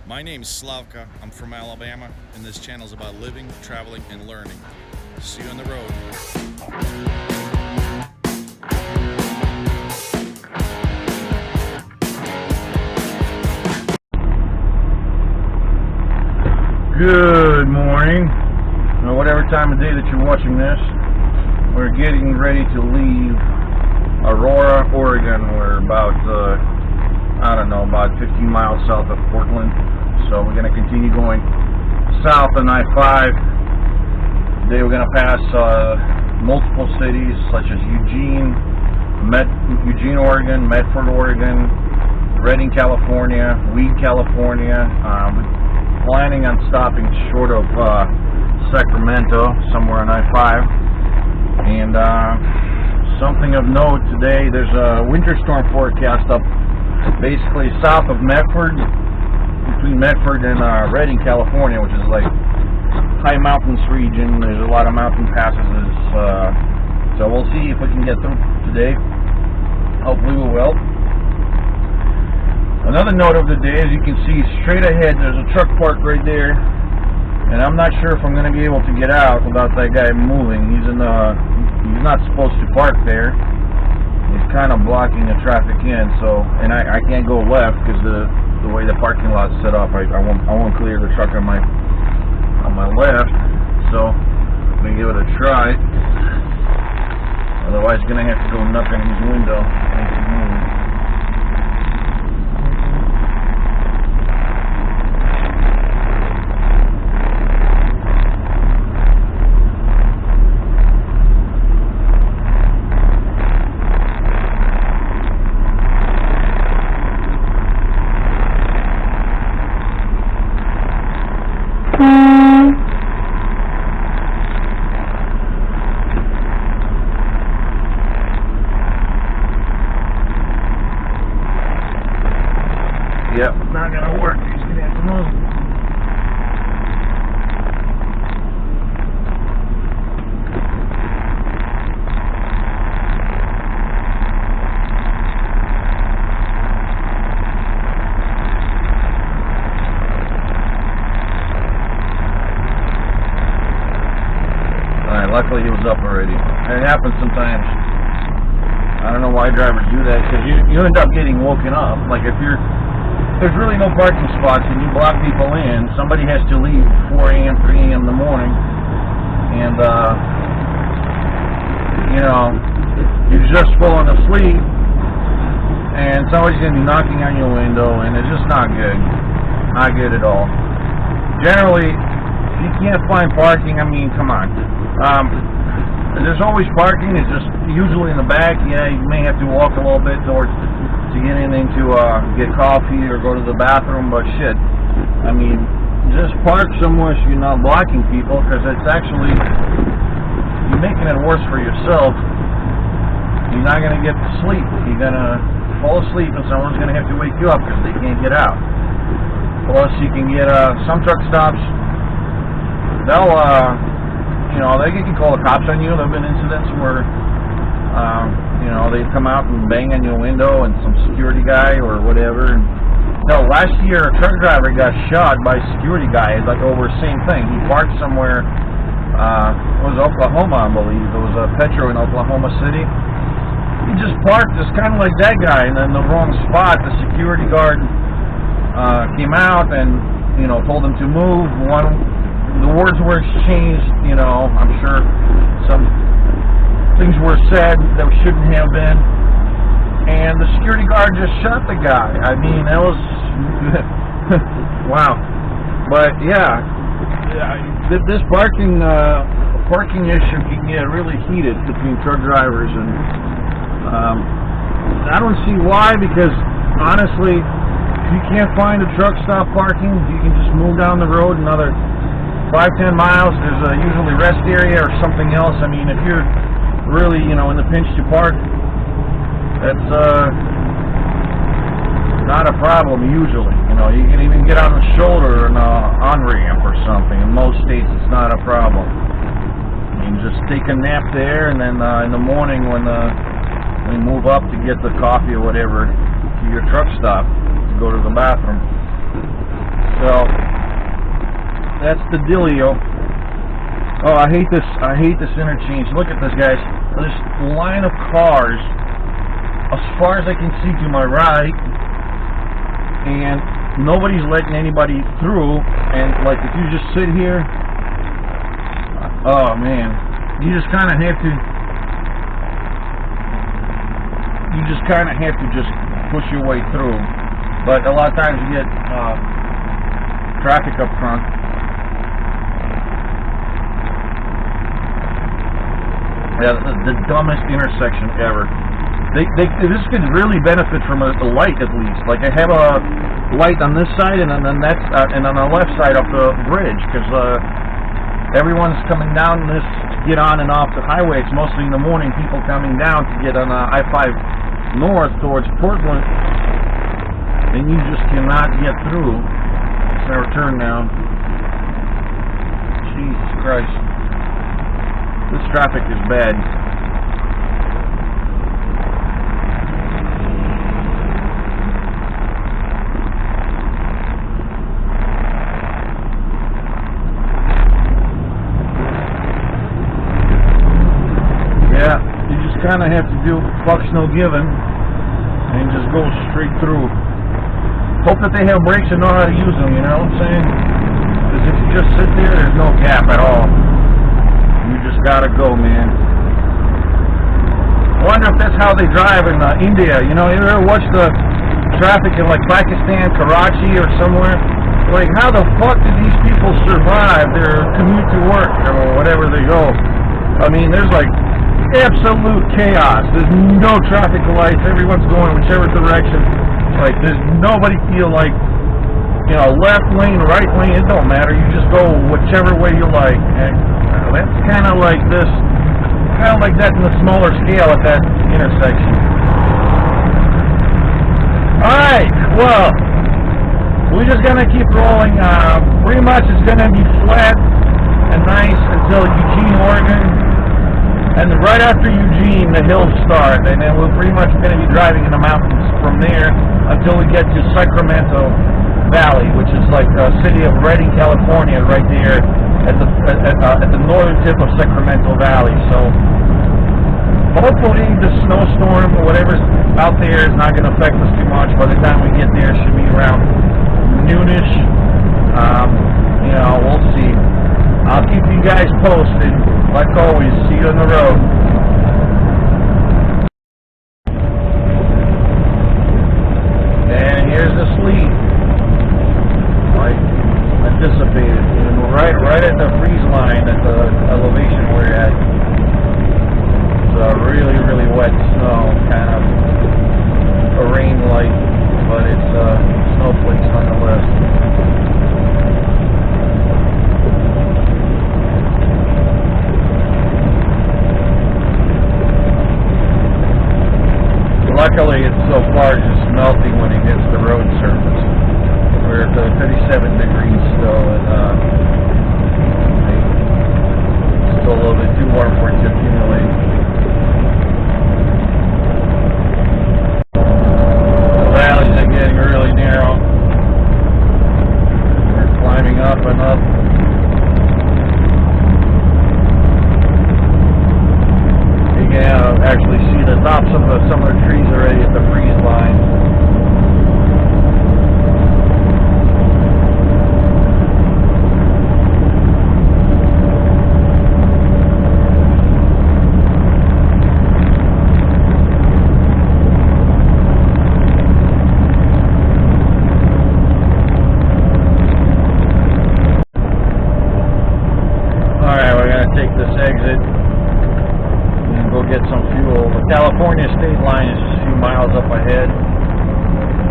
My name's Slavka, I'm from Alabama, and this channel is about living, traveling, and learning. See you on the road. Good morning, or whatever time of day that you're watching this. We're getting ready to leave Aurora, Oregon. We're about, about 15 miles south of Portland. So we're going to continue going south on I-5. Today we're going to pass multiple cities such as Eugene, Oregon, Medford, Oregon, Redding, California, Weed, California. We're planning on stopping short of Sacramento, somewhere on I-5. And something of note today, there's a winter storm forecast up basically south of Medford, between Medford and Redding, California, which is like high mountains region. There's a lot of mountain passes, so we'll see if we can get through today. Hopefully we will. Another note of the day, as you can see straight ahead, there's a truck park right there, and I'm not sure if I'm going to be able to get out without that guy moving. He's not supposed to park there. He's kind of blocking the traffic in, so, and I can't go left because the way the parking lot's set up, I won't clear the truck on my left. So I'm gonna give it a try. Otherwise, gonna have to go knock on his window. Make him move. Yep, not gonna work. He's gonna have to move. Alright, luckily he was up already. It happens sometimes. I don't know why drivers do that, because you end up getting woken up. Like if there's really no parking spots and you block people in, somebody has to leave 4 a.m., 3 a.m. in the morning, and you're just falling asleep, and somebody's going to be knocking on your window, and it's just not good. Not good at all. Generally, if you can't find parking, I mean, come on. There's always parking. It's just usually in the back. Yeah, you may have to walk a little bit to get anything to get coffee or go to the bathroom, but shit, I mean, just park somewhere so you're not blocking people, because it's actually, you're making it worse for yourself. You're not going to get to sleep. You're going to fall asleep and someone's going to have to wake you up because they can't get out. Plus you can get some truck stops, they can call the cops on you. There have been incidents where they come out and bang on your window, and some security guy or whatever. No, last year a truck driver got shot by a security guy, like over the same thing. He parked somewhere, it was Oklahoma, I believe. It was a Petro in Oklahoma City. He just parked just kind of like that guy, and in the wrong spot. The security guard came out and, told him to move. The words were exchanged, I'm sure some things were said that shouldn't have been, and the security guard just shot the guy. I mean, that was wow. But yeah, this parking issue can get really heated between truck drivers, and I don't see why, because honestly, if you can't find a truck stop parking, you can just move down the road another 5-10 miles. There's usually rest area or something else. I mean, if you're really, in the pinch to park, that's not a problem usually. You can even get on the shoulder and on-ramp or something. In most states, it's not a problem. You can just take a nap there, and then in the morning when we move up to get the coffee or whatever to your truck stop to go to the bathroom. that's the dealio. Oh, I hate this interchange. Look at this, guys. This line of cars as far as I can see to my right, and nobody's letting anybody through. And like, if you just sit here, oh man, you just kind of have to. just push your way through. But a lot of times you get traffic up front. Yeah, the dumbest intersection ever. This could really benefit from a light at least. Like, I have a light on this side, and then that's and on the left side of the bridge, because everyone's coming down this to get on and off the highway. It's mostly in the morning, people coming down to get on I-5 north towards Portland, and you just cannot get through. It's our turn now. Jesus Christ. This traffic is bad. Yeah, you just kind of have to do fucks no giving and just go straight through. Hope that they have brakes and know how to use them, you know what I'm saying? Because if you just sit there, there's no gap at all. You just gotta go, man. I wonder if that's how they drive in India. You know, you ever watch the traffic in like Pakistan, Karachi or somewhere? Like, how the fuck did these people survive their commute to work or whatever they go? I mean, there's like absolute chaos. There's no traffic lights. Everyone's going whichever direction. Like, there's nobody feel like, you know, left lane, right lane, it don't matter. You just go whichever way you like. And that's kind of like this, kind of like that in a smaller scale at that intersection. Alright, well, we're just going to keep rolling. Pretty much it's going to be flat and nice until Eugene, Oregon. And right after Eugene, the hills start. And then we're pretty much going to be driving in the mountains from there until we get to Sacramento Valley, which is like the city of Redding, California, right there at the northern tip of Sacramento Valley. So hopefully the snowstorm or whatever's out there is not going to affect us too much. By the time we get there, it should be around noonish. You know, we'll see. I'll keep you guys posted. Like always, see you on the road. And here's the sleet. Like anticipated. And we're right at the freeze line at the elevation we're at. It's really, really wet snow, kind of a rain light, but it's snowflakes nonetheless. Luckily, it's so far just melting when it hits the road surface. We're at 37 degrees still, and it's still a little bit too warm for it to accumulate. The valleys are getting really narrow. We're climbing up and up. You can actually see the tops of some of the trees already at the freeze line. Alright, we're going to take this exit. Go get some fuel. The California state line is just a few miles up ahead,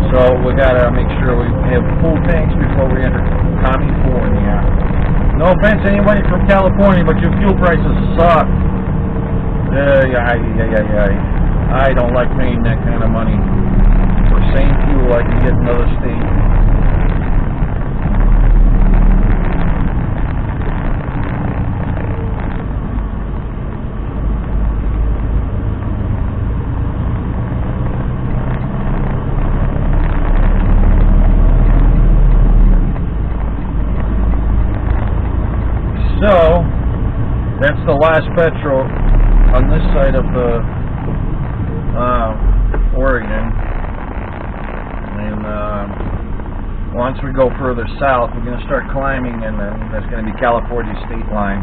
so we gotta make sure we have full tanks before we enter California. No offense to anybody from California, but your fuel prices suck. I don't like paying that kind of money for same fuel I can get in another state. the last petro on this side of the Oregon, and once we go further south, we're going to start climbing, and then that's going to be California state line.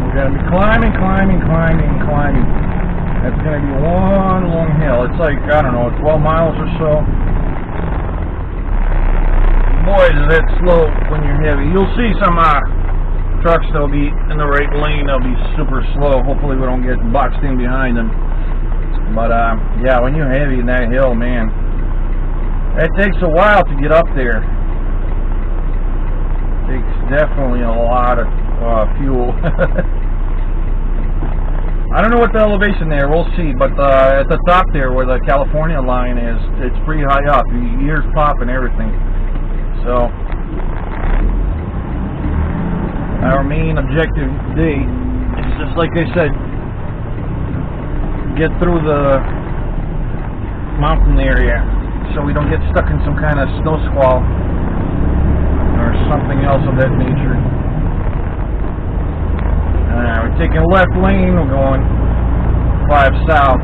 We're going to be climbing. It's going to be one long hill. It's like, I don't know, 12 miles or so. Boy, is that slow when you're heavy. You'll see some trucks that'll be in the right lane. They'll be super slow. Hopefully we don't get boxed in behind them. But yeah, when you're heavy in that hill, man, it takes a while to get up there. It takes definitely a lot of fuel. I don't know what the elevation there, we'll see, but at the top there where the California line is, it's pretty high up. Your ears pop and everything. So, our main objective today is just like I said, get through the mountain area so we don't get stuck in some kind of snow squall or something else of that nature. We're taking left lane, we're going 5 south.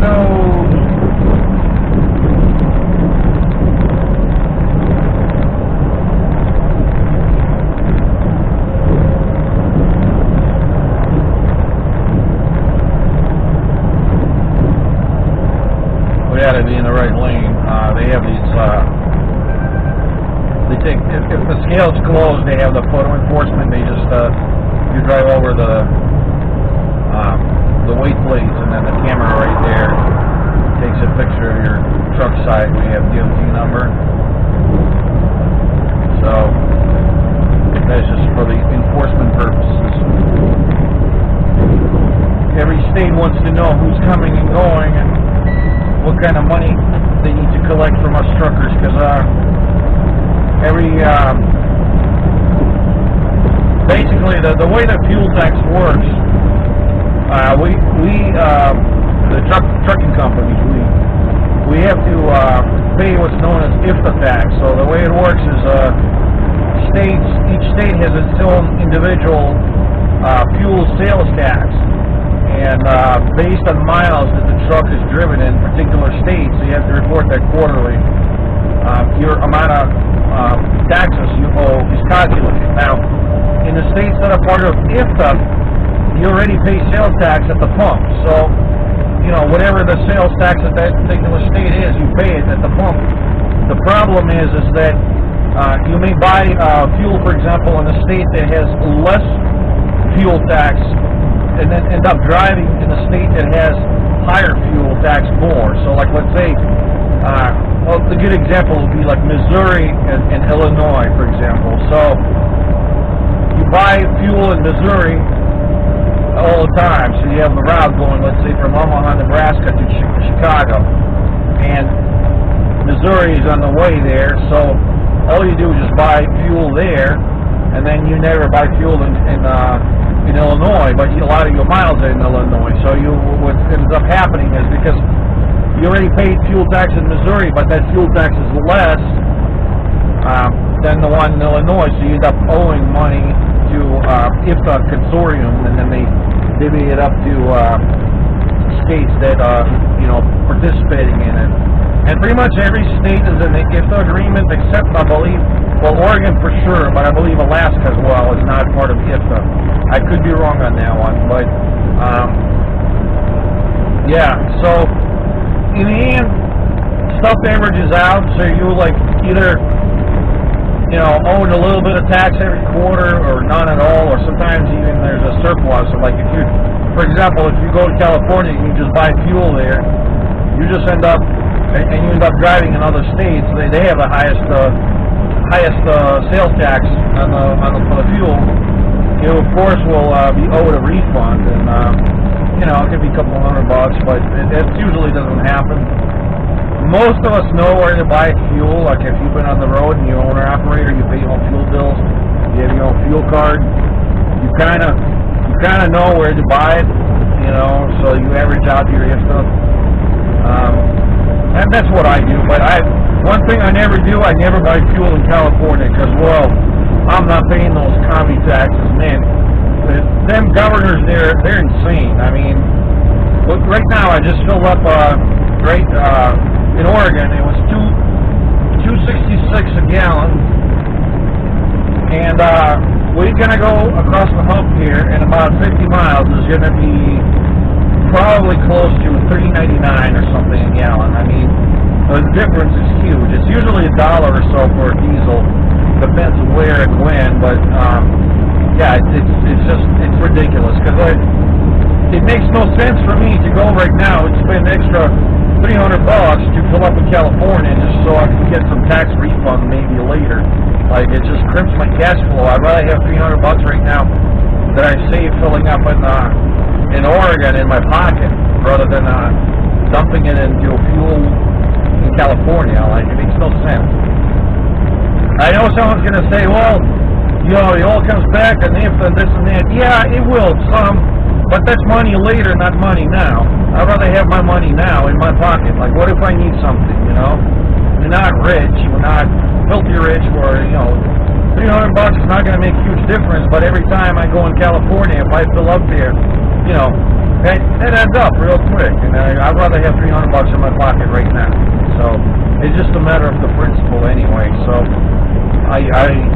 No. We gotta be in the right lane. They have these if the scale's closed, they have the photo enforcement. They just you drive over the weight plates, and then the camera right there takes a picture of your truck side. We have DOT number, so that's just for the enforcement purposes. Every state wants to know who's coming and going and what kind of money they need to collect from us truckers, because basically the way the fuel tax works, the trucking companies, we have to pay what's known as IFTA tax. So the way it works is each state has its own individual fuel sales tax, and based on miles that the truck is driven in particular states, so you have to report that quarterly. Your amount of taxes you owe is calculated. Now, in the states that are part of IFTA, you already pay sales tax at the pump. So, you know, whatever the sales tax at that particular state is, you pay it at the pump. The problem is that you may buy fuel, for example, in a state that has less fuel tax, and then end up driving in a state that has higher fuel tax more. So, like, let's say, well, a good example would be like Missouri and Illinois, for example. So you buy fuel in Missouri all the time. So you have a route going, let's say, from Omaha, Nebraska to Chicago, and Missouri is on the way there. So all you do is just buy fuel there, and then you never buy fuel in Illinois, but a lot of your miles are in Illinois. So what ends up happening is, because you already paid fuel tax in Missouri, but that fuel tax is less than the one in Illinois, so you end up owing money to IFTA consortium, and then they divvy it up to states that are, participating in it. And pretty much every state is in the IFTA agreement, except, I believe, well, Oregon for sure, but I believe Alaska as well is not part of IFTA. I could be wrong on that one, but yeah, so in the end, stuff averages out, so you either owing a little bit of tax every quarter, or none at all, or sometimes even there's a surplus. So like, if you, for example, if you go to California and you just buy fuel there, you just end up, and you end up driving in other states, they have the highest sales tax for the fuel. You, of course, will be owed a refund, and it could be a couple $100, but it usually doesn't happen. Most of us know where to buy fuel. Like, if you've been on the road and you're owner-operator, you pay your own fuel bills, you have your own fuel card, you kind of kind of know where to buy it, you know, so you average out your stuff. And that's what I do. But one thing I never do, I never buy fuel in California because, well, I'm not paying those commie taxes, man. Them governors there, they're insane. I mean, look, right now I just filled up in Oregon. It was $2.66 a gallon, and we're gonna go across the hump here in about 50 miles. Is gonna be probably close to $3.99 or something a gallon. I mean, the difference is huge. It's usually $1 or so for a diesel, depends on where and when. But yeah, it's ridiculous because it makes no sense for me to go right now and spend extra $300 to fill up in California just so I can get some tax refund maybe later. Like, it just crimps my cash flow. I'd rather have $300 right now that I save filling up in Oregon in my pocket rather than dumping it into fuel in California. Like, it makes no sense. I know someone's going to say, well, you know, it all comes back and if and this and that. Yeah, it will, some, but that's money later, not money now. I'd rather have my money now in my pocket. Like, what if I need something, you know? You're not rich, you're not filthy rich, or, you know, $300 is not going to make a huge difference, but every time I go in California, if I fill up there, you know, it adds up real quick, and I'd rather have $300 in my pocket right now. So it's just a matter of the principle anyway. So I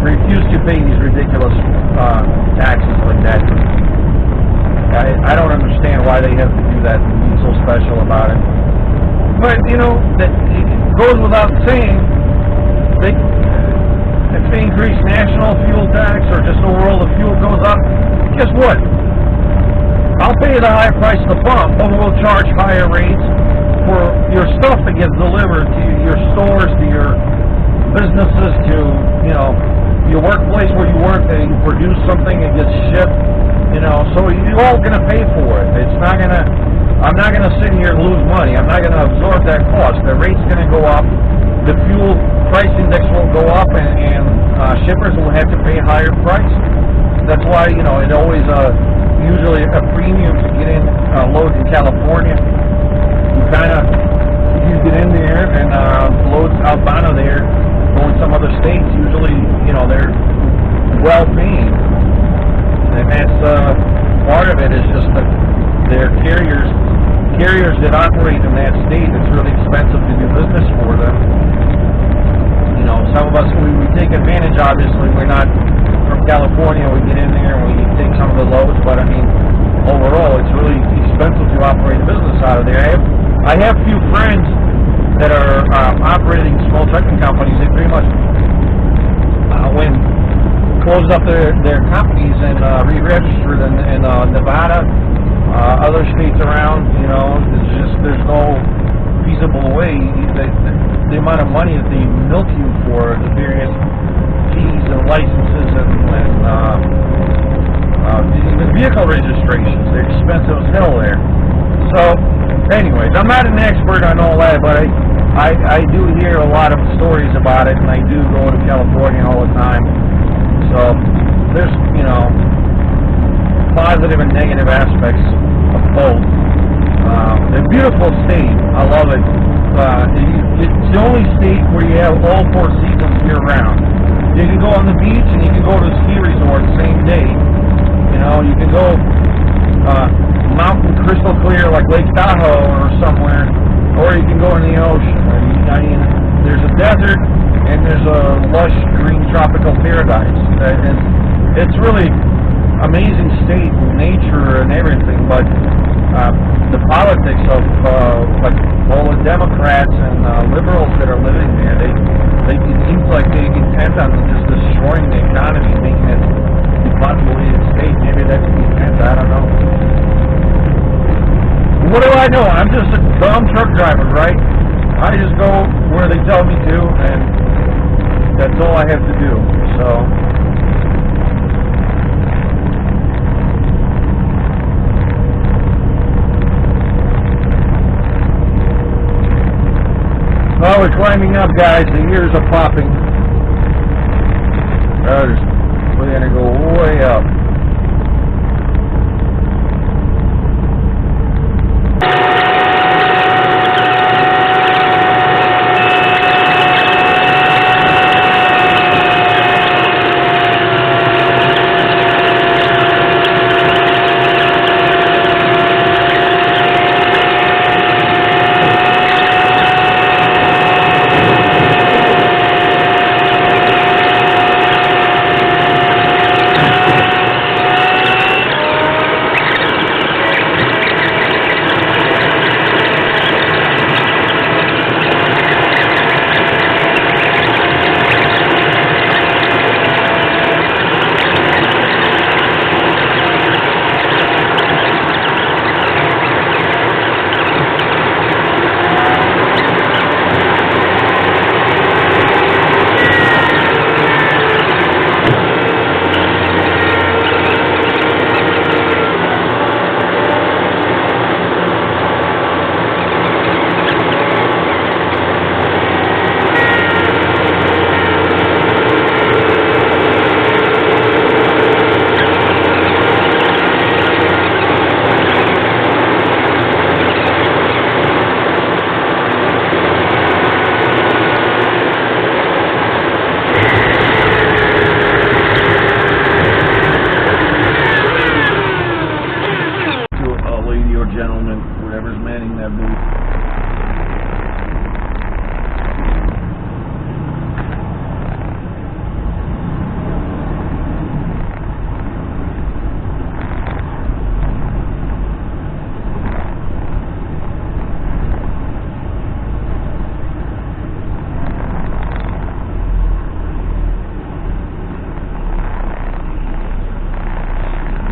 refuse to pay these ridiculous taxes like that. I don't understand why they have to do that and be so special about it. But, you know, it goes without saying, if they increase national fuel tax or just overall the fuel goes up, guess what? I'll pay the high price at the pump, but we'll charge higher rates for your stuff that gets delivered to your stores, to your businesses, to, you know, your workplace where you work, and you produce something and gets shipped, you know, so you're all going to pay for it. It's not going to, I'm not going to sit here and lose money. I'm not going to absorb that cost. The rate's going to go up. The fuel price index will go up, and shippers will have to pay higher price. That's why, you know, it always usually a premium to get in load in California. You kind of, if you get in there and loads outbound of there, going some other states, usually, you know, they're well paying, and that's part of it is just that they're carriers that operate in that state. It's really expensive to do business for them. You know, some of us, we take advantage, obviously. We're not from California. We get in there and we take some of the loads, but I mean, overall, it's really expensive to operate a business out of there. I have few friends that are operating small trucking companies. They pretty much closed up their companies and re-registered in Nevada, other states around. You know, there's no feasible way. The amount of money that they milk you for the various fees and licenses and even vehicle registrations, they're expensive as hell there. So, anyways, I'm not an expert on all that, but I do hear a lot of stories about it, and I do go to California all the time. So there's, you know, positive and negative aspects of both. It's a beautiful state. I love it. It's the only state where you have all 4 seasons year-round. You can go on the beach and you can go to a ski resort the same day. You know, you can go mountain crystal clear like Lake Tahoe or somewhere, or you can go in the ocean. I mean, there's a desert and there's a lush green tropical paradise. It's really amazing state, nature and everything, but the politics of like all the Democrats and liberals that are living there, it seems like they intent on just destroying the economy, making it a depopulated state. Maybe that's the intent, I don't know. What do I know? I'm just a dumb truck driver, right? I just go where they tell me to, and that's all I have to do. So, well, we're climbing up, guys. The ears are popping. We're gonna go way up.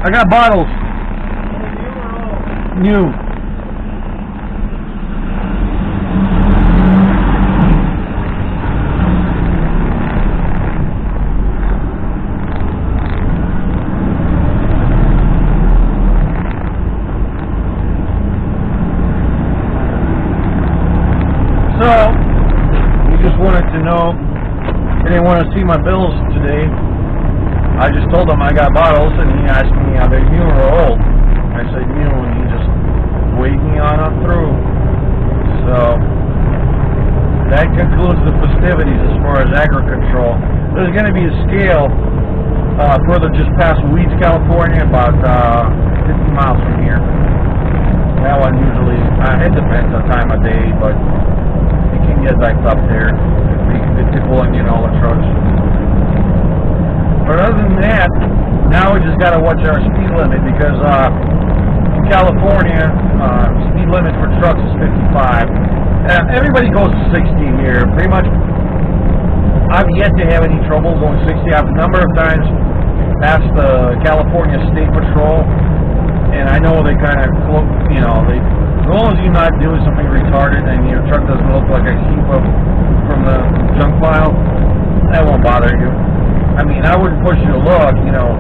I got bottles. New. So, we just wanted to know, they didn't want to see my bills today. I just told him I got bottles, and he asked me are they new or old. I said new, and he just waved me on up through. So that concludes the festivities as far as agri-control. There's going to be a scale further just past Weeds, California, about 50 miles from here. That one usually, it depends on time of day, but it can get backed up there. It's pulling in all the trucks. But other than that, now we just got to watch our speed limit because in California, speed limit for trucks is 55. Everybody goes to 60 here. Pretty much, I've yet to have any trouble going 60. I've a number of times passed the California State Patrol, and I know they kind of, you know, they, as long as you're not doing something retarded and your truck doesn't look like a heap of from the junk pile, that won't bother you. I mean, I wouldn't push you to look, you know,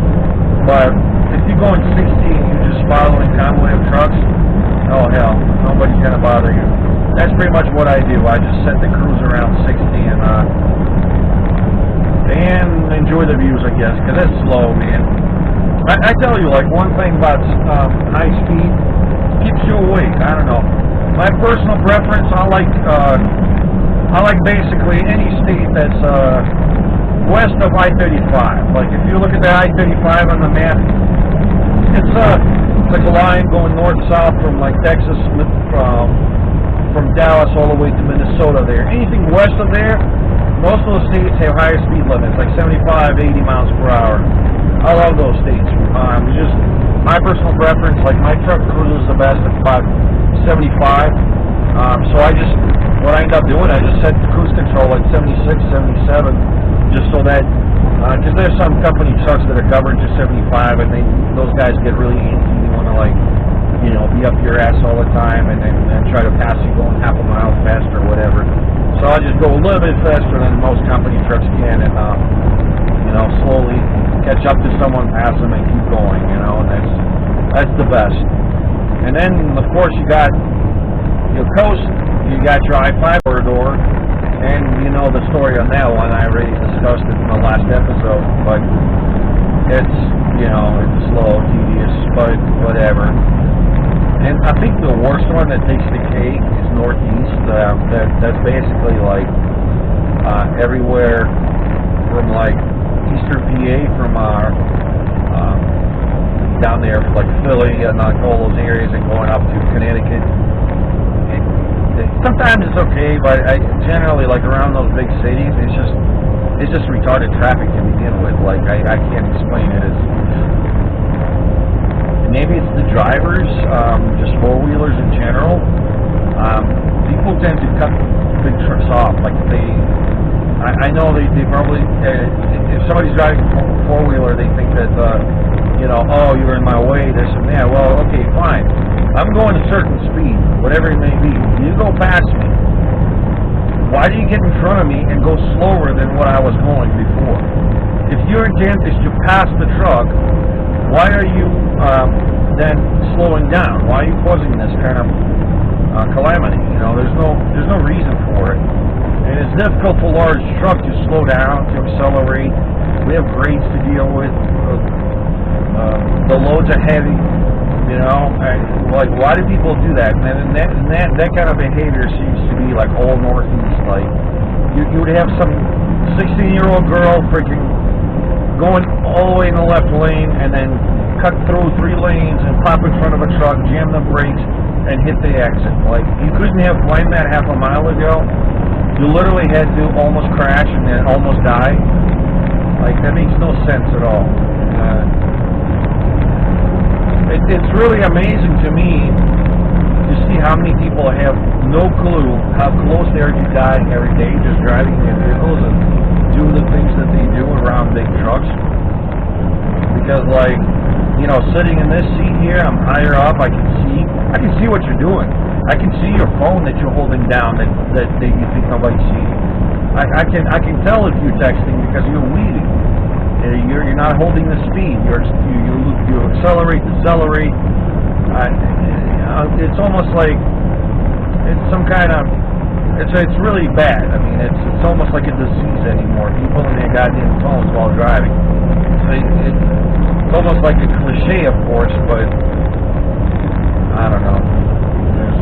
but if you're going 60 and you're just following convoy of trucks, oh hell, nobody's going to bother you. That's pretty much what I do. I just set the cruise around 60 and enjoy the views, I guess, because it's slow, man. I tell you, like, one thing about high speed, keeps you awake. I don't know. My personal preference, I like basically any state that's west of I-35. Like if you look at the I-35 on the map, it's like a line going north-south from like Texas, from Dallas all the way to Minnesota there. Anything west of there, most of the states have higher speed limits, like 75, 80 miles per hour. I love those states. Just my personal preference, like my truck cruises the best at about 75. So what I end up doing, I just set the cruise control at 76, 77, just so that, because there's some company trucks that are governed to 75, and those guys get really antsy. They want to, like, you know, be up your ass all the time and try to pass you going half a mile faster or whatever. So I just go a little bit faster than most company trucks can, and you know, slowly catch up to someone, pass them, and keep going. You know, and that's the best. And then, of course, you got your coast. You got your I-5 corridor, and you know the story on that one. I already discussed it in the last episode, but it's, you know, it's slow, tedious, but whatever. And I think the worst one that takes the cake is northeast. That's basically like everywhere from like eastern PA, from down there, like Philly and all those areas, and going up to Connecticut. Sometimes it's okay, but generally, like around those big cities, it's just retarded traffic to begin with. Like I can't explain it. Maybe it's the drivers, just four-wheelers in general. People tend to cut big trucks off. Like I know they probably, if somebody's driving a four-wheeler, they think that, you know, oh, you're in my way, this and that. Well, okay, fine. I'm going a certain speed, whatever it may be. You go past me. Why do you get in front of me and go slower than what I was going before? If your intent is to pass the truck, why are you then slowing down? Why are you causing this kind of calamity? You know, there's no reason for it. And it's difficult for large trucks to slow down, to accelerate. We have grades to deal with. The loads are heavy. You know, like, why do people do that? And that kind of behavior seems to be like all northeast. Like, you would have some 16-year-old girl freaking going all the way in the left lane and then cut through 3 lanes and pop in front of a truck, jam the brakes, and hit the exit. Like, you couldn't have planned that half a mile ago. You literally had to almost crash and then almost die. Like, that makes no sense at all. It's really amazing to me to see how many people have no clue how close they are to dying every day just driving their vehicles and doing the things that they do around big trucks. Because, like, you know, sitting in this seat here, I'm higher up. I can see what you're doing. I can see your phone that you're holding down that you think nobody's seeing. I can tell if you're texting because you're weaving. You're not holding the speed. You accelerate, decelerate. It's almost like it's some kind of. It's really bad. I mean, it's almost like a disease anymore. People in their goddamn phones while driving. It's almost like a cliche, of course, but I don't know. There's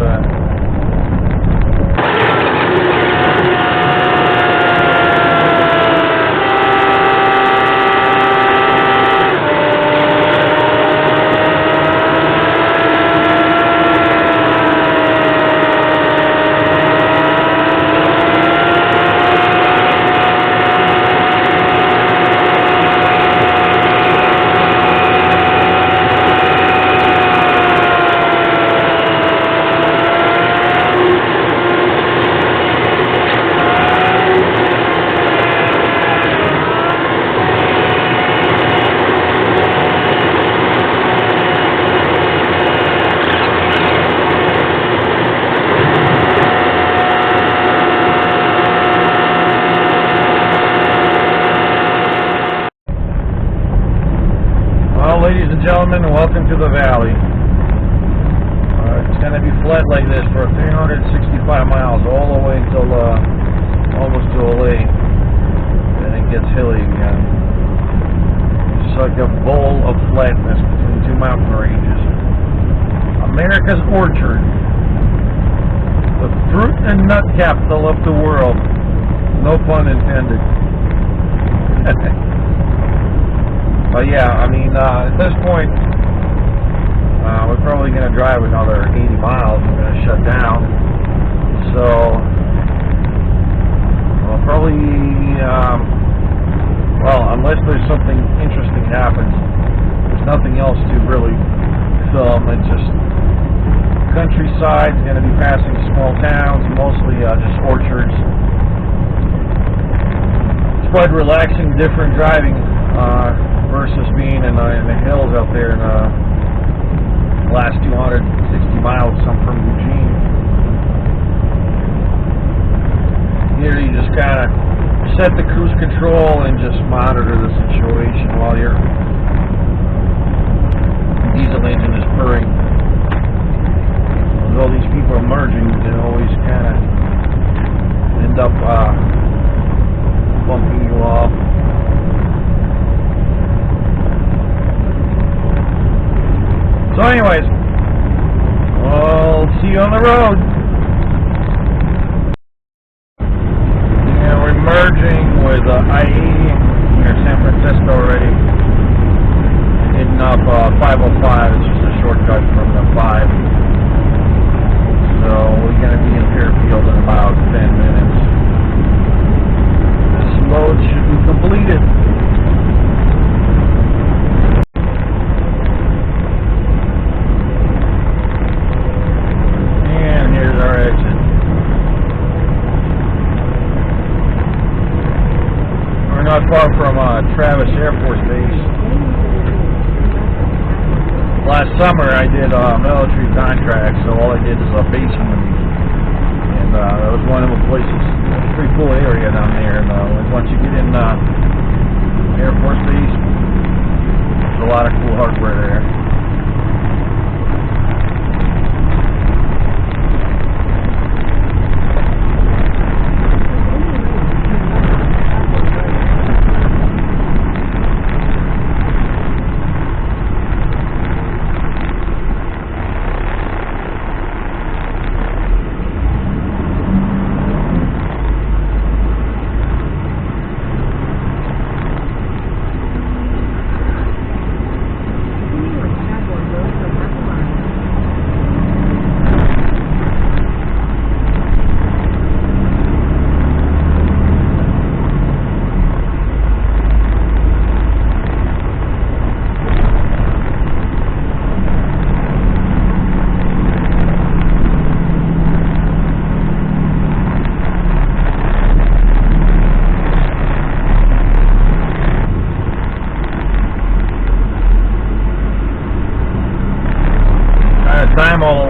ladies and gentlemen, welcome to the valley. It's going to be flat like this for 365 miles all the way until almost to LA. Then it gets hilly again. It's like a bowl of flatness between two mountain ranges. America's orchard. The fruit and nut capital of the world. No pun intended. But yeah, I mean, at this point, we're probably going to drive another 80 miles. We're going to shut down. So, we'll probably, well, unless there's something interesting happens, there's nothing else to really film. It's just countryside. It's going to be passing small towns, mostly just orchards. It's quite relaxing, different driving. Versus being in the hills out there in the last 260 miles, some from Eugene. Here you just kind of set the cruise control and just monitor the situation while your diesel engine is purring. As all these people are merging, they always kind of end up bumping you off. So anyways, we'll see you on the road. Yeah, we're merging with I-80 near San Francisco already. Hitting up 505, it's just a shortcut from the 5. So we're going to be in Fairfield in about 10 minutes. This load should be completed. Not far from Travis Air Force Base. Last summer I did a military contract, so all I did is a base hunting. And that was one of the places, it's a pretty cool area down there. And once you get in Air Force Base, there's a lot of cool hardware there.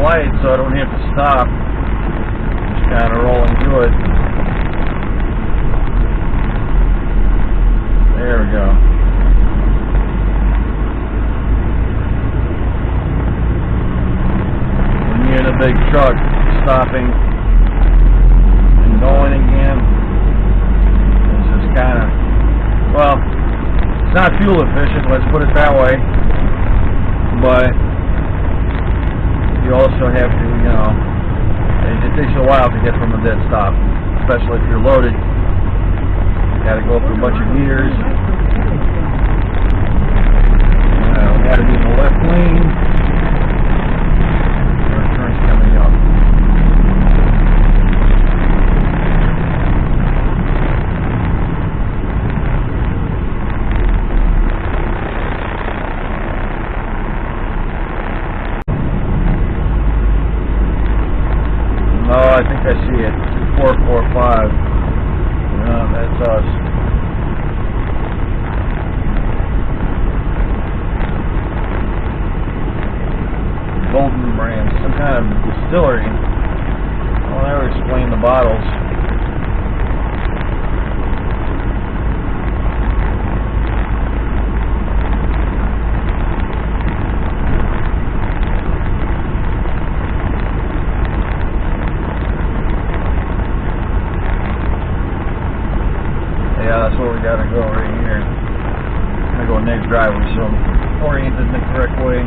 light so I don't have to stop. Just kind of rolling through it. There we go. When you're in a big truck, stopping and going again, it's just kind of, well, it's not fuel efficient, let's put it that way, but you also have to, you know, it takes a while to get from a dead stop, especially if you're loaded. You gotta go through a bunch of gears. We gotta be in the left lane. Our turn's coming up. Oh, I think I see it. 445. Yeah, that's us. Golden brand, some kind of distillery. I'll never explain the bottles. Yeah, that's where we gotta go right here. I'm gonna go next driveway, so I'm oriented in the correct way.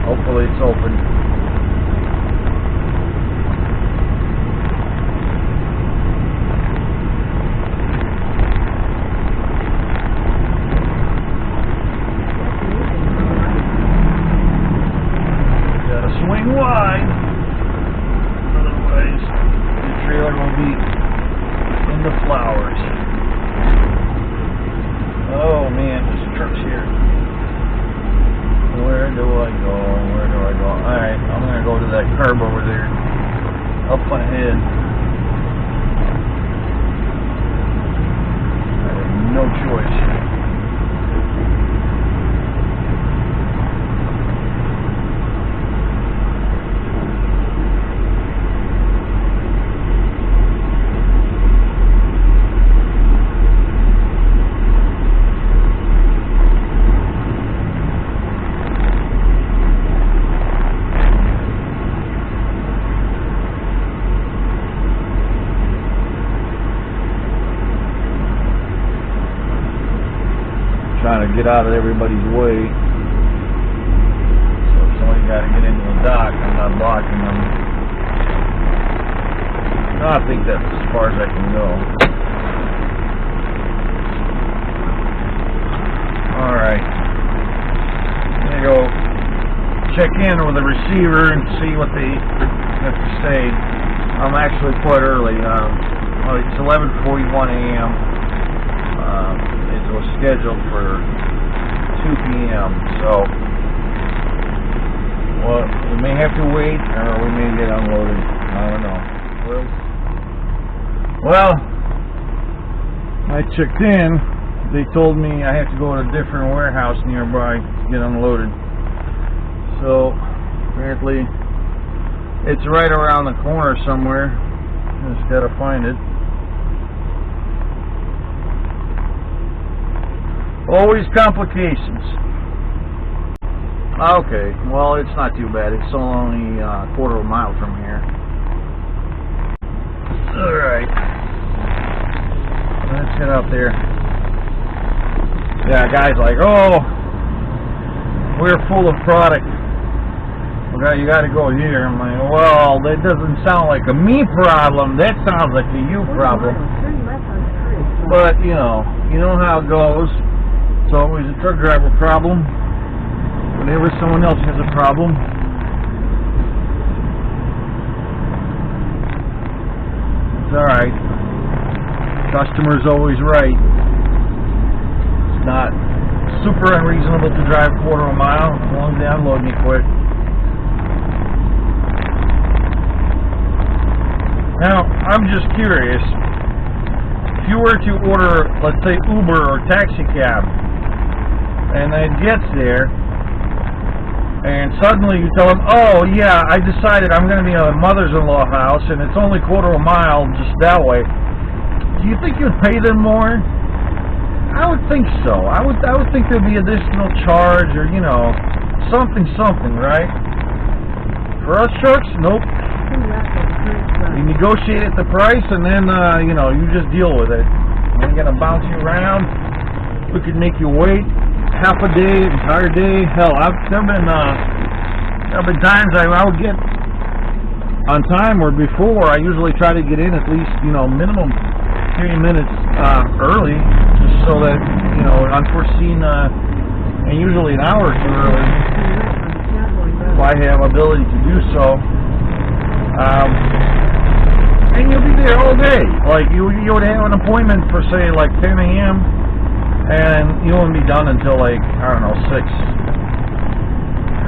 Hopefully it's open. Gotta swing wide. Otherwise, the trailer will be in the flowers. Oh man, there's trucks here. Where do I go? Where do I go? Alright, I'm gonna go to that curb over there. Up ahead. I have no choice. Trying to get out of everybody's way. So if somebody got to get into the dock, I'm not blocking them. No, I think that's as far as I can go. Alright. I'm going to go check in with the receiver and see what they have to say. I'm actually quite early. It's 11:41 a.m. It was scheduled for 2 p.m. So, well, we may have to wait, or we may get unloaded. I don't know. Well, I checked in. They told me I have to go to a different warehouse nearby to get unloaded. So, apparently, it's right around the corner somewhere. Just gotta find it. Always complications. Okay, well, it's not too bad. It's only a quarter of a mile from here. Alright. Let's get up there. Yeah, guys like, oh, we're full of product. Okay, you gotta go here. I'm like, well, that doesn't sound like a me problem. That sounds like a you problem. But, you know how it goes. It's always a truck driver problem. Whenever someone else has a problem. It's alright. Customer's always right. It's not super unreasonable to drive a quarter of a mile as long as they unload me quick. Now, I'm just curious. If you were to order, let's say, Uber or taxi cab, and it gets there, and suddenly you tell them, oh yeah, I decided I'm going to be in a mother's-in-law house, and it's only quarter of a mile just that way. Do you think you'd pay them more? I would think so. I would think there'd be additional charge, or something, right? For us trucks, nope. You negotiate the price, and then you just deal with it. We're gonna bounce you around. We could make you wait half a day, entire day. Hell, there have been times I would get on time, or before. I usually try to get in at least minimum 30 minutes early, just so that unforeseen, and usually an hour or two early, if I have ability to do so. And you'll be there all day. Like you would have an appointment for say like 10 a.m. and you won't be done until like 6.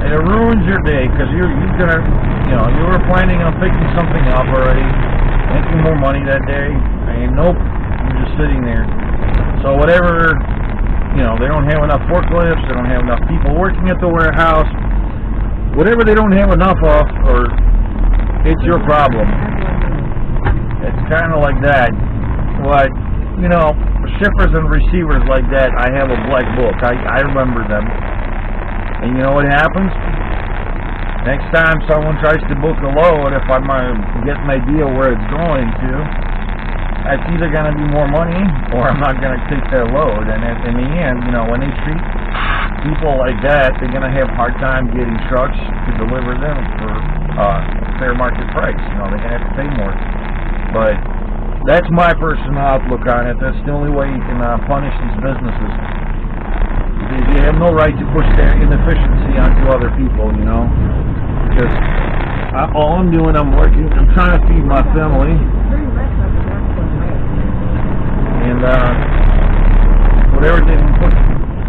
And it ruins your day because you're gonna you were planning on picking something up already, making more money that day, and nope, you're just sitting there. So whatever, they don't have enough forklifts, they don't have enough people working at the warehouse. Whatever they don't have enough of, or it's your problem. It's kind of like that. But, shippers and receivers like that, I have a black book. I remember them. And you know what happens? Next time someone tries to book a load, if I might get an idea where it's going to, it's either going to be more money, or I'm not going to take their load. And in the end, when they treat people like that, they're going to have a hard time getting trucks to deliver them for fair market price. They're going to have to pay more. But that's my personal outlook on it. That's the only way you can punish these businesses. They have no right to push their inefficiency onto other people, because all I'm doing, I'm working, I'm trying to feed my family, and whatever didn't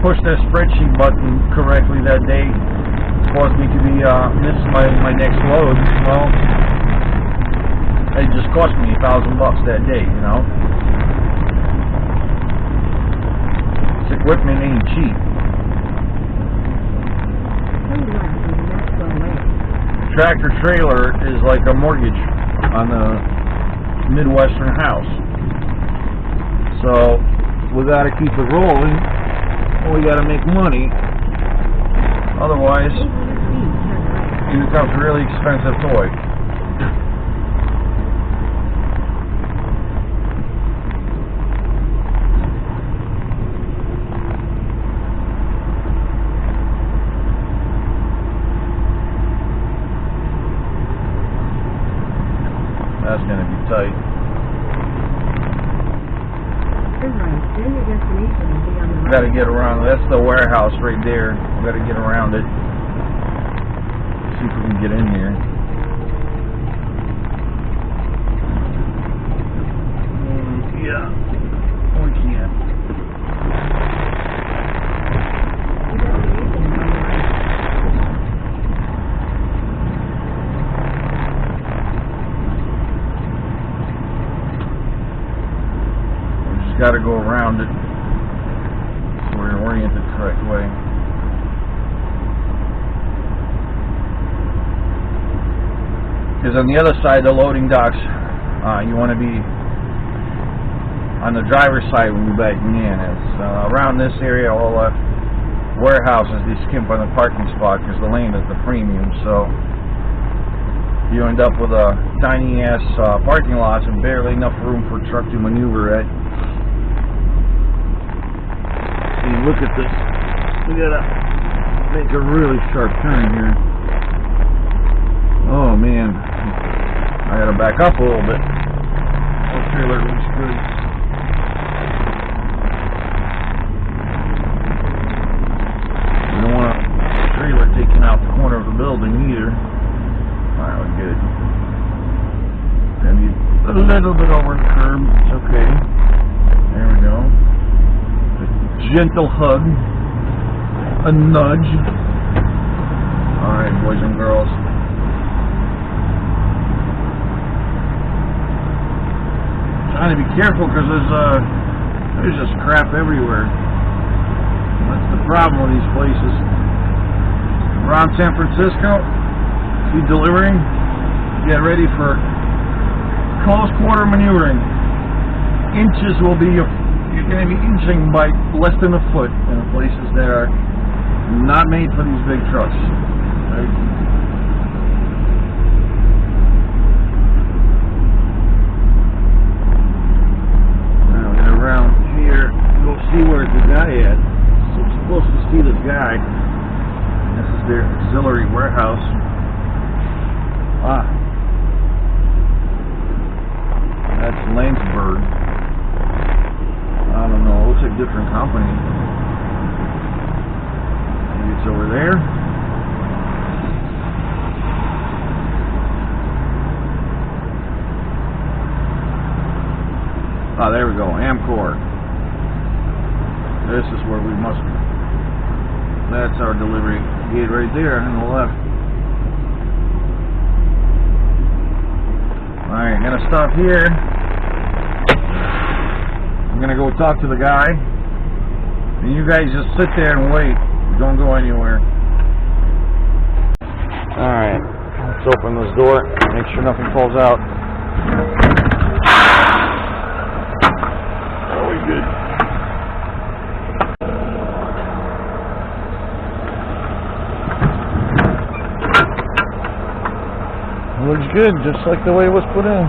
push their spreadsheet button correctly that day caused me to be miss my next load. Well, it just cost me $1,000 that day, This equipment ain't cheap. Tractor trailer is like a mortgage on a Midwestern house. So we gotta keep it rolling. We gotta make money. Otherwise, it becomes a really expensive toy. That's going to be tight. We got to get around. That's the warehouse right there. We got to get around it. See if we can get in here. Yeah, we can. Got to go around it so we're oriented the correct way. Because on the other side, the loading docks, you want to be on the driver's side when you're backing in. It's around this area, all the warehouses, they skimp on the parking spot because the lane is the premium. So you end up with a tiny ass parking lot and barely enough room for a truck to maneuver at. Look at this. We gotta make a really sharp turn here. Oh man, I gotta back up a little bit. Oh, trailer looks good. We don't want a trailer taking out the corner of the building either. Alright, we're good. Gonna be a little bit over the curb. It's okay. There we go. Gentle hug, a nudge. Alright, boys and girls. Trying to be careful because there's just crap everywhere. That's the problem with these places. around San Francisco. Be delivering. Get ready for close quarter maneuvering. Inches will be, you're going to be inching by less than a foot in places that are not made for these big trucks. Right? Now we're going to round here, go see where's the guy at. So we're supposed to see this guy. This is their auxiliary warehouse. That's Langsberg. I don't know, it looks like a different company. Maybe it's over there. There we go, Amcor. This is where we must be. That's our delivery gate right there on the left. Alright, I'm gonna stop here. I'm gonna go talk to the guy. And you guys just sit there and wait. Don't go anywhere. Alright, let's open this door. Make sure nothing falls out. Oh, we good. Looks good, just like the way it was put in.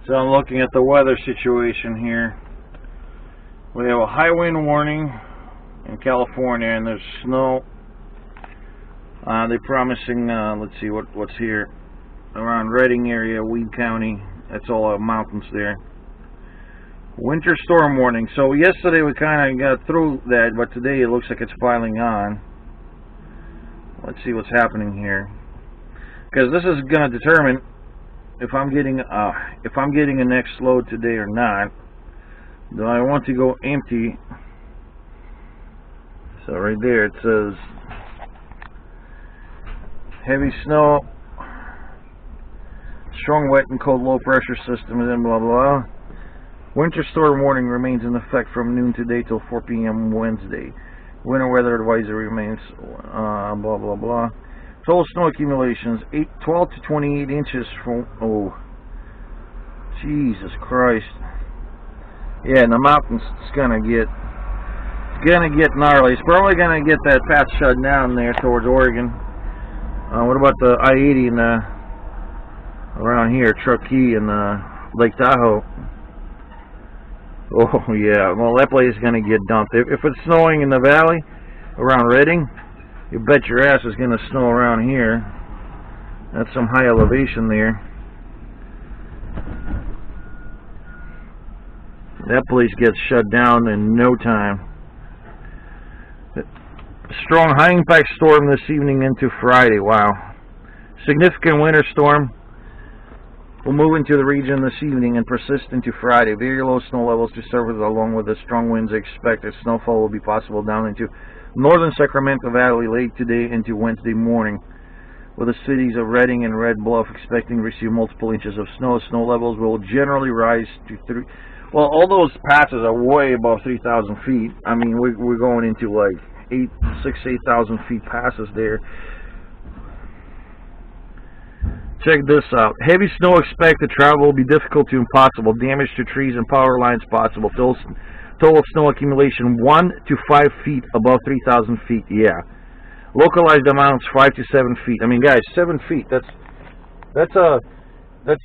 So I'm looking at the weather situation here. We have a high wind warning in California, and there's snow. They're promising, let's see what's here, around Redding area, Weed County. That's all mountains there. Winter storm warning. So yesterday we kind of got through that, but today it looks like it's piling on. Let's see what's happening here, because this is going to determine if I'm getting a next load today or not. Do I want to go empty? So right there it says heavy snow, strong wet and cold low pressure system, and then blah blah. Winter storm warning remains in effect from noon today till 4 p.m. Wednesday. Winter weather advisory remains blah blah blah. Total snow accumulations 12 to 28 inches from, oh, Jesus Christ. Yeah, in the mountains it's gonna get gnarly. It's probably gonna get that path shut down there towards Oregon. What about the I-80 and around here, Truckee and Lake Tahoe? Oh yeah, well that place is gonna get dumped. If it's snowing in the valley around Redding, you bet your ass is going to snow around here. That's some high elevation there. That place gets shut down in no time. Strong high impact storm this evening into Friday. Wow. Significant winter storm will move into the region this evening and persist into Friday. Very low snow levels to surface along with the strong winds expected. Snowfall will be possible down into northern Sacramento Valley late today into Wednesday morning, with the cities of Redding and Red Bluff expecting to receive multiple inches of snow. Snow levels will generally rise to 3. Well, all those passes are way above 3,000 feet. I mean, we're going into like 8,000 feet passes there. Check this out. Heavy snow expected. Travel will be difficult to impossible. Damage to trees and power lines possible. Total snow accumulation 1 to 5 feet above 3,000 feet. Yeah. Localized amounts 5 to 7 feet. I mean, guys, 7 feet. That's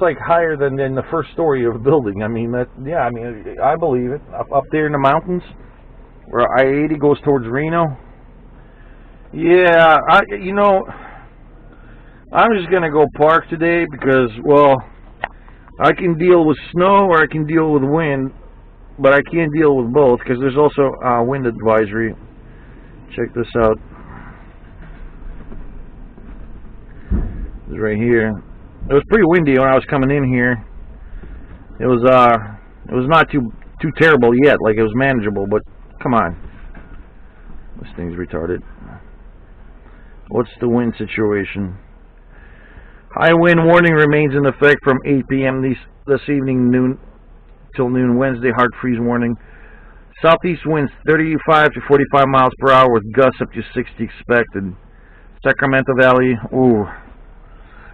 like higher than the first story of a building. I mean, yeah. I mean, I believe it. Up there in the mountains, where I-80 goes towards Reno. Yeah. I'm just gonna go park today because, well, I can deal with snow or I can deal with wind. But I can't deal with both because there's also wind advisory. Check this out. It's right here. It was pretty windy when I was coming in here. It was not too terrible yet. Like, it was manageable, but come on. This thing's retarded. What's the wind situation? High wind warning remains in effect from 8 p.m. this evening till noon Wednesday. Hard freeze warning. Southeast winds 35 to 45 miles per hour with gusts up to 60 expected. Sacramento Valley. Ooh.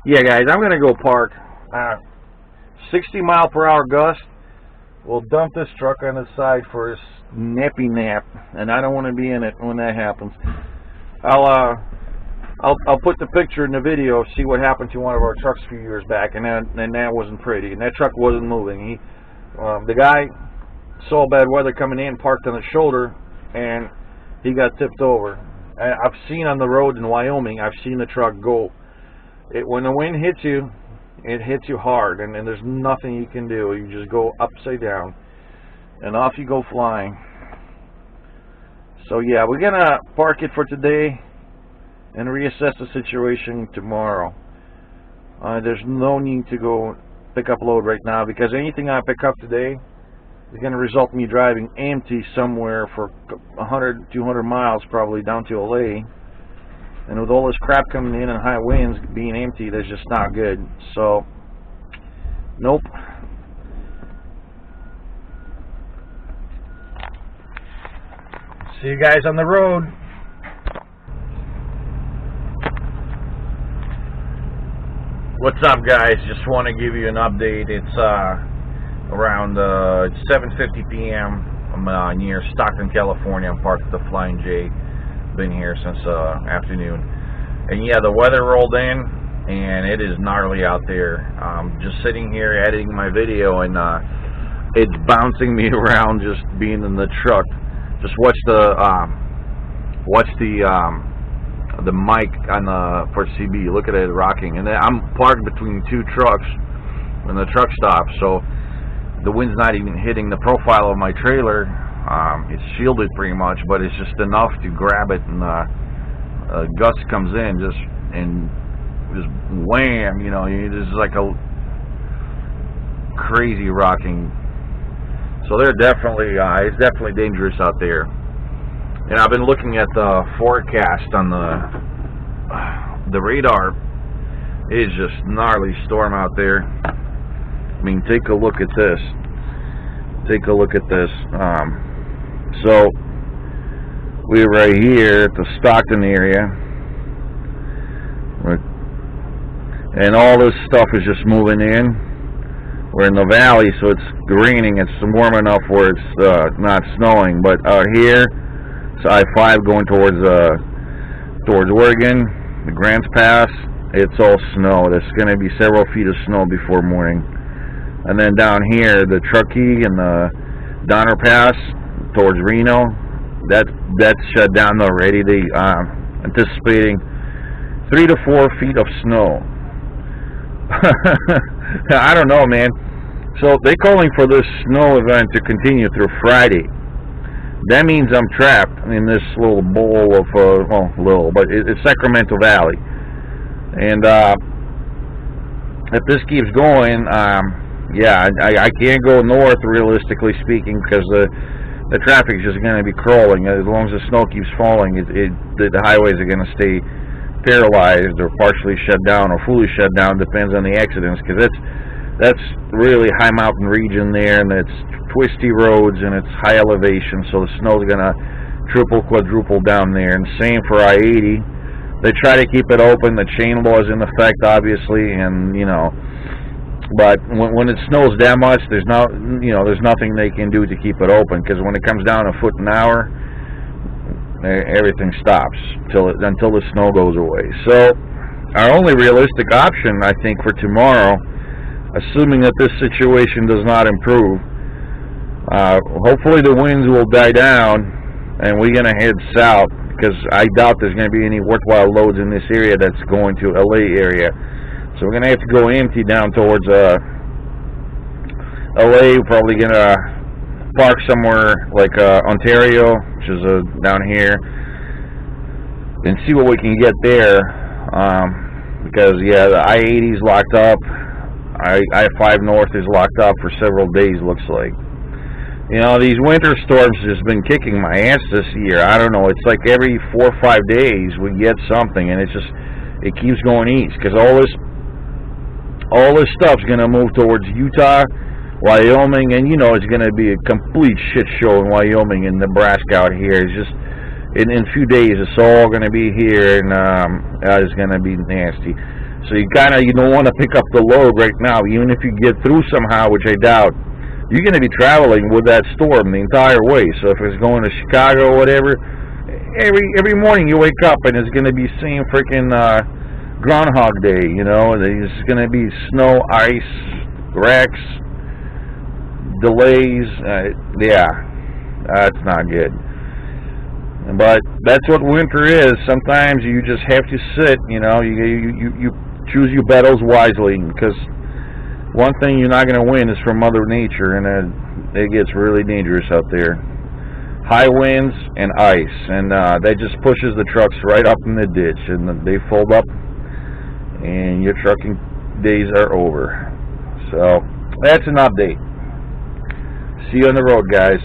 Yeah, guys, I'm going to go park. 60 mile per hour gust. We'll dump this truck on the side for a nappy nap, and I don't want to be in it when that happens. I'll put the picture in the video. See what happened to one of our trucks a few years back, and that wasn't pretty. And that truck wasn't moving. The guy saw bad weather coming in, parked on the shoulder, and he got tipped over. I've seen on the road in Wyoming. I've seen the truck go. When the wind hits you, it hits you hard, and there's nothing you can do. You just go upside down, and off you go flying. So yeah, we're gonna park it for today and reassess the situation tomorrow. There's no need to go pick up load right now, because anything I pick up today is going to result in me driving empty somewhere for 100, 200 miles probably down to LA. And with all this crap coming in and high winds, being empty, that's just not good. So, nope. See you guys on the road. What's up, guys? Just want to give you an update. It's around 7:50 p.m. I'm near Stockton, California. I'm parked at the Flying J. Been here since afternoon. And yeah, the weather rolled in, and it is gnarly out there. Just sitting here editing my video, and it's bouncing me around just being in the truck. Just watch the mic on for CB. Look at it rocking, and then I'm parked between two trucks when the truck stops, so the wind's not even hitting the profile of my trailer. It's shielded pretty much, but it's just enough to grab it, and a gust comes in just wham, you know. It's like a crazy rocking. So they're definitely it's definitely dangerous out there. And I've been looking at the forecast on the radar. It is just gnarly storm out there. I mean, take a look at this. Take a look at this. So we're right here at the Stockton area, and all this stuff is just moving in. We're in the valley, so it's raining. It's warm enough where it's not snowing. But out here, it's I-5 going towards Oregon, the Grants Pass. It's all snow. There's going to be several feet of snow before morning. And then down here, the Truckee and the Donner Pass towards Reno, that's shut down already. They anticipating 3 to 4 feet of snow. I don't know, man. So they're calling for this snow event to continue through Friday. That means I'm trapped in this little bowl of, well, little, but it's Sacramento Valley. And if this keeps going, yeah, I can't go north, realistically speaking, because the traffic is just going to be crawling. As long as the snow keeps falling, the highways are going to stay paralyzed or partially shut down or fully shut down, depends on the accidents, because that's really high mountain region there, and it's twisty roads, and it's high elevation, so the snow's going to triple, quadruple down there. And same for I-80. They try to keep it open. The chain law is in effect, obviously, and you know, but when it snows that much, there's nothing they can do to keep it open, because when it comes down a foot an hour, everything stops until the snow goes away. So our only realistic option, I think, for tomorrow, assuming that this situation does not improve, hopefully the winds will die down and we're going to head south, because I doubt there's going to be any worthwhile loads in this area that's going to LA area. So we're going to have to go empty down towards LA. We're probably going to park somewhere like Ontario, which is down here, and see what we can get there. because yeah, the I-80 is locked up. I-5 North is locked up for several days, looks like. You know, these winter storms has been kicking my ass this year. I don't know, it's like every 4 or 5 days we get something, and it keeps going east, because all this stuff's gonna move towards Utah, Wyoming, and you know it's gonna be a complete shit show in Wyoming and Nebraska out here. It's just in a few days it's all gonna be here, and it's gonna be nasty. So you don't want to pick up the load right now, even if you get through somehow, which I doubt. You're going to be traveling with that storm the entire way. So if it's going to Chicago or whatever, every morning you wake up and it's going to be same freaking Groundhog Day. You know, there's going to be snow, ice, wrecks, delays. Yeah, that's not good. But that's what winter is. Sometimes you just have to sit. You know, you choose your battles wisely, because one thing you're not going to win is from Mother Nature, and it gets really dangerous out there. High winds and ice, and that just pushes the trucks right up in the ditch, and they fold up, and your trucking days are over. So that's an update. See you on the road, guys.